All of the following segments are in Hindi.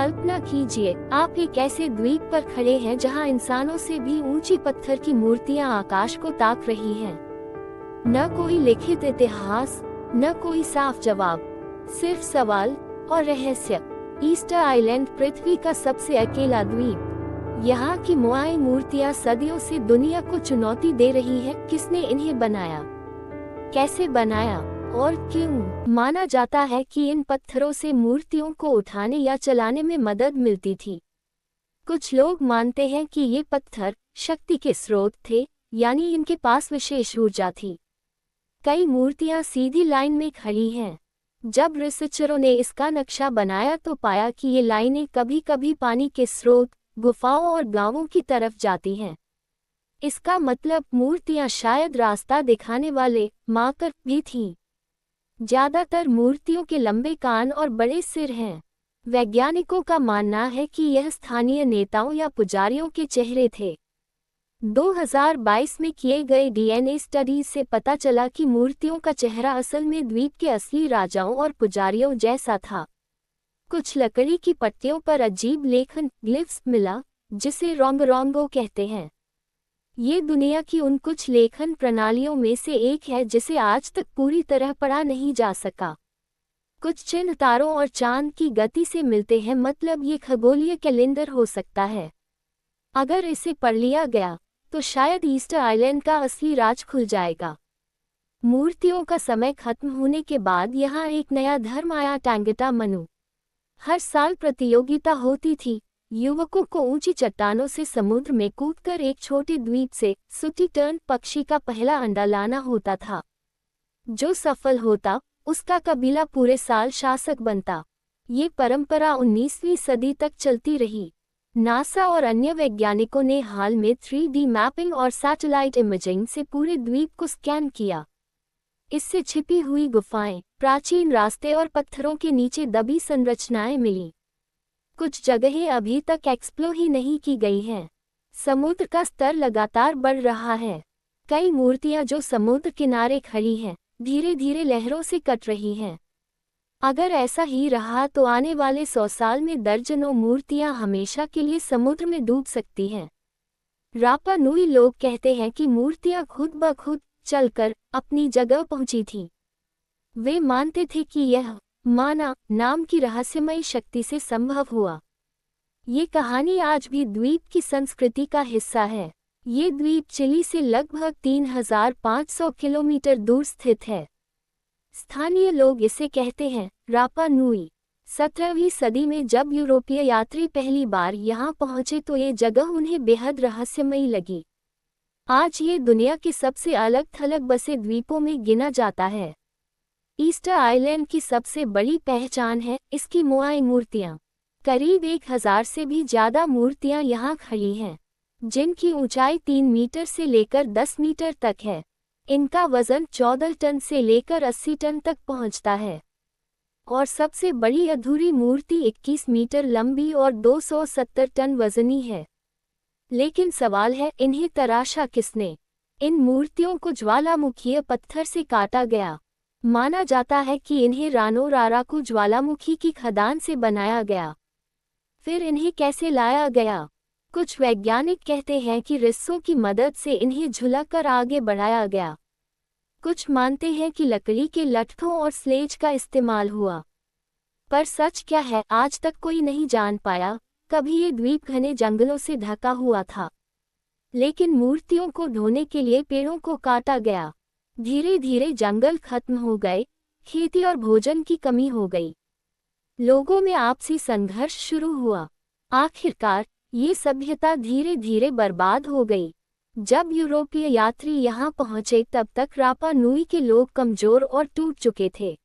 कल्पना कीजिए, आप एक ऐसे द्वीप पर खड़े हैं जहां इंसानों से भी ऊंची पत्थर की मूर्तियां आकाश को ताक रही हैं। न कोई लिखित इतिहास, न कोई साफ जवाब, सिर्फ सवाल और रहस्य। ईस्टर आइलैंड पृथ्वी का सबसे अकेला द्वीप। यहाँ की मोआई मूर्तियां सदियों से दुनिया को चुनौती दे रही है। किसने इन्हें बनाया, कैसे बनाया और क्यों? माना जाता है कि इन पत्थरों से मूर्तियों को उठाने या चलाने में मदद मिलती थी। कुछ लोग मानते हैं कि ये पत्थर शक्ति के स्रोत थे, यानी इनके पास विशेष ऊर्जा थी। कई मूर्तियां सीधी लाइन में खड़ी हैं। जब रिसर्चरों ने इसका नक्शा बनाया तो पाया कि ये लाइनें कभी-कभी पानी के स्रोत, गुफाओं और गांवों की तरफ जाती हैं। इसका मतलब मूर्तियां शायद रास्ता दिखाने वाले मार्कर भी थीं। ज्यादातर मूर्तियों के लंबे कान और बड़े सिर हैं। वैज्ञानिकों का मानना है कि यह स्थानीय नेताओं या पुजारियों के चेहरे थे। 2022 में किए गए डीएनए स्टडीज से पता चला कि मूर्तियों का चेहरा असल में द्वीप के असली राजाओं और पुजारियों जैसा था। कुछ लकड़ी की पट्टियों पर अजीब लेखन ग्लिफ्स मिला, जिसे रोंगरोंगो कहते हैं। ये दुनिया की उन कुछ लेखन प्रणालियों में से एक है जिसे आज तक पूरी तरह पढ़ा नहीं जा सका। कुछ चिन्ह तारों और चांद की गति से मिलते हैं, मतलब ये खगोलीय कैलेंडर हो सकता है। अगर इसे पढ़ लिया गया तो शायद ईस्टर आइलैंड का असली राज खुल जाएगा। मूर्तियों का समय खत्म होने के बाद यहाँ एक नया धर्म आया, टांगेटा मनु। हर साल प्रतियोगिता होती थी। युवकों को ऊंची चट्टानों से समुद्र में कूदकर एक छोटे द्वीप से सूटी टर्न पक्षी का पहला अंडा लाना होता था। जो सफल होता, उसका कबीला पूरे साल शासक बनता। ये परंपरा 19वीं सदी तक चलती रही। नासा और अन्य वैज्ञानिकों ने हाल में 3D मैपिंग और सैटेलाइट इमेजिंग से पूरे द्वीप को स्कैन किया। इससे छिपी हुई गुफाएं, प्राचीन रास्ते और पत्थरों के नीचे दबी संरचनाएं मिली। कुछ जगहें अभी तक एक्सप्लोर ही नहीं की गई हैं। समुद्र का स्तर लगातार बढ़ रहा है। कई मूर्तियां जो समुद्र किनारे खड़ी हैं, धीरे धीरे लहरों से कट रही हैं। अगर ऐसा ही रहा तो आने वाले 100 साल में दर्जनों मूर्तियां हमेशा के लिए समुद्र में डूब सकती हैं। रापा नुई लोग कहते हैं कि मूर्तियां खुद ब खुद चलकर अपनी जगह पहुंची थीं। वे मानते थे कि यह माना नाम की रहस्यमयी शक्ति से संभव हुआ। ये कहानी आज भी द्वीप की संस्कृति का हिस्सा है। ये द्वीप चिली से लगभग 3500 किलोमीटर दूर स्थित है। स्थानीय लोग इसे कहते हैं रापा नुई। 17वीं सदी में जब यूरोपीय यात्री पहली बार यहाँ पहुँचे तो ये जगह उन्हें बेहद रहस्यमयी लगी। आज ये दुनिया के सबसे अलग थलग बसे द्वीपों में गिना जाता है। ईस्टर आइलैंड की सबसे बड़ी पहचान है इसकी मोआई मूर्तियाँ। करीब 1000 से भी ज़्यादा मूर्तियाँ यहाँ खड़ी हैं, जिनकी ऊंचाई 3 मीटर से लेकर 10 मीटर तक है। इनका वजन 14 टन से लेकर 80 टन तक पहुँचता है और सबसे बड़ी अधूरी मूर्ति 21 मीटर लंबी और 270 टन वजनी है। लेकिन सवाल है, इन्हें तराशा किसने? इन मूर्तियों को ज्वालामुखीय पत्थर से काटा गया। माना जाता है कि इन्हें रानो राराकू ज्वालामुखी की खदान से बनाया गया। फिर इन्हें कैसे लाया गया? कुछ वैज्ञानिक कहते हैं कि रिस्सों की मदद से इन्हें झुलाकर आगे बढ़ाया गया। कुछ मानते हैं कि लकड़ी के लट्ठों और स्लेज का इस्तेमाल हुआ। पर सच क्या है, आज तक कोई नहीं जान पाया। कभी ये द्वीप घने जंगलों से ढका हुआ था, लेकिन मूर्तियों को ढोने के लिए पेड़ों को काटा गया। धीरे धीरे जंगल खत्म हो गए, खेती और भोजन की कमी हो गई। लोगों में आपसी संघर्ष शुरू हुआ। आखिरकार ये सभ्यता धीरे धीरे बर्बाद हो गई। जब यूरोपीय यात्री यहाँ पहुँचे तब तक रापा नुई के लोग कमजोर और टूट चुके थे।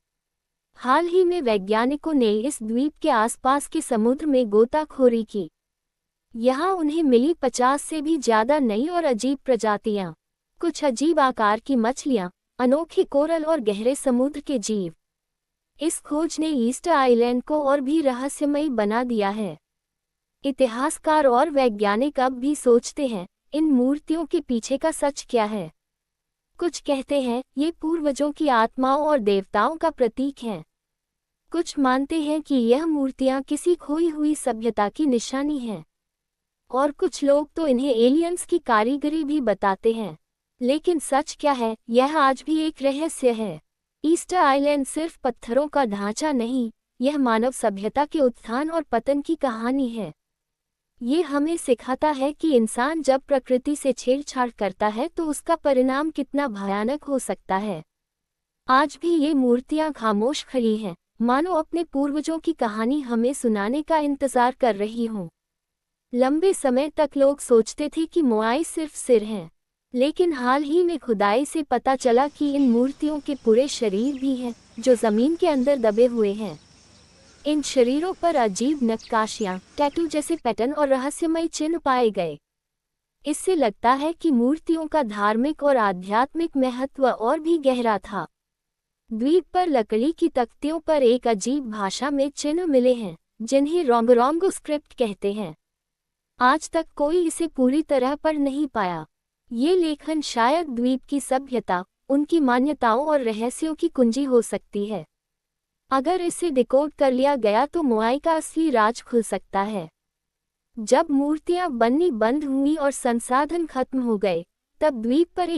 हाल ही में वैज्ञानिकों ने इस द्वीप के आसपास के समुद्र में गोताखोरी की। यहाँ उन्हें मिली 50 से भी ज़्यादा नई और अजीब प्रजातियाँ। कुछ अजीब आकार की मछलियाँ, अनोखे कोरल और गहरे समुद्र के जीव। इस खोज ने ईस्टर आइलैंड को और भी रहस्यमयी बना दिया है। इतिहासकार और वैज्ञानिक अब भी सोचते हैं, इन मूर्तियों के पीछे का सच क्या है? कुछ कहते हैं ये पूर्वजों की आत्माओं और देवताओं का प्रतीक हैं। कुछ मानते हैं कि यह मूर्तियां किसी खोई हुई सभ्यता की निशानी हैं, और कुछ लोग तो इन्हें एलियंस की कारीगरी भी बताते हैं। लेकिन सच क्या है, यह आज भी एक रहस्य है। ईस्टर आइलैंड सिर्फ पत्थरों का ढांचा नहीं, यह मानव सभ्यता के उत्थान और पतन की कहानी है। ये हमें सिखाता है कि इंसान जब प्रकृति से छेड़छाड़ करता है तो उसका परिणाम कितना भयानक हो सकता है। आज भी ये मूर्तियां खामोश खड़ी हैं, मानो अपने पूर्वजों की कहानी हमें सुनाने का इंतजार कर रही हों। लंबे समय तक लोग सोचते थे कि मोआई सिर्फ सिर हैं, लेकिन हाल ही में खुदाई से पता चला कि इन मूर्तियों के पूरे शरीर भी हैं, जो जमीन के अंदर दबे हुए हैं। इन शरीरों पर अजीब नक्काशियां, टैटू जैसे पैटर्न और रहस्यमय चिन्ह पाए गए। इससे लगता है कि मूर्तियों का धार्मिक और आध्यात्मिक महत्व और भी गहरा था। द्वीप पर लकड़ी की तख्तियों पर एक अजीब भाषा में चिन्ह मिले हैं, जिन्हें रोंगरोंगो स्क्रिप्ट कहते हैं। आज तक कोई इसे पूरी तरह पढ़ नहीं पाया। ये लेखन शायद द्वीप की सभ्यता, उनकी मान्यताओं और रहस्यों की कुंजी हो सकती है। अगर इसे डिकोड कर लिया गया तो मोआई का असली राज खुल सकता है। जब मूर्तियां बननी बंद हुई और संसाधन खत्म हो गए, तब द्वीप पर एक